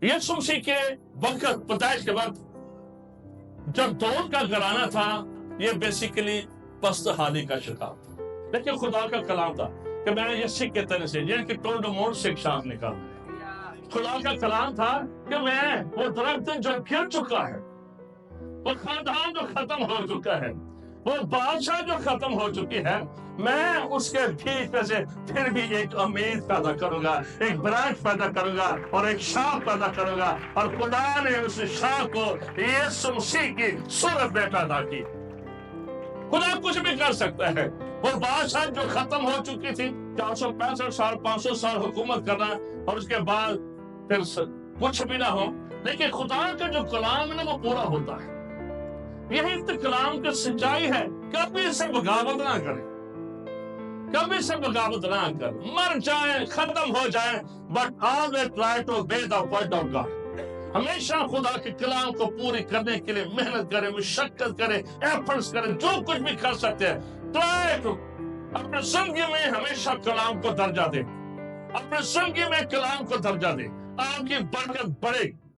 یسوع مسیح کے وقت پیدائش کے وقت جب دور کا گھرانہ تھا یہ بیسیکلی پست حالی کا شکار تھا، لیکن خدا کا کلام تھا کہ میں نے یسوع کے طرح سے یعنی کہ ٹولڈ موڑ سے ایک شاخ نکالا۔ خدا کا کلام تھا کہ میں وہ درخت جو گر چکا ہے، وہ خاندان جو ختم ہو چکا ہے، وہ بادشاہ جو ختم ہو چکی ہے، میں اس کے بیچ میں سے پھر بھی ایک امید پیدا کروں گا، ایک برانچ پیدا کروں گا اور ایک شاخ پیدا کروں گا، اور خدا نے اس شاخ کو یسوع مسیح کی صورت میں پیدا کی۔ خدا کچھ بھی کر سکتا ہے۔ وہ بادشاہ جو ختم ہو چکی تھی، 465 سال 500 سال حکومت کرنا اور اس کے بعد پھر کچھ بھی نہ ہو، لیکن خدا کا جو کلام ہے نا وہ پورا ہوتا ہے۔ یہی تو کلام کی سچائی ہے، کبھی سے بغاوت نہ کریں، کبھی سے بغاوت نہ کریں، مر جائیں، ختم ہو جائیں، but always try to obey the word of God۔ ہمیشہ خدا کے کلام کو پوری کرنے کے لیے محنت کریں، مشقت کریں، ایفرٹس کریں، جو کچھ بھی کر سکتے ہیں۔ try to اپنے زندگی میں ہمیشہ کلام کو درجہ دیں، اپنے زندگی میں کلام کو درجہ دیں، آپ کی برکت بڑھے گی۔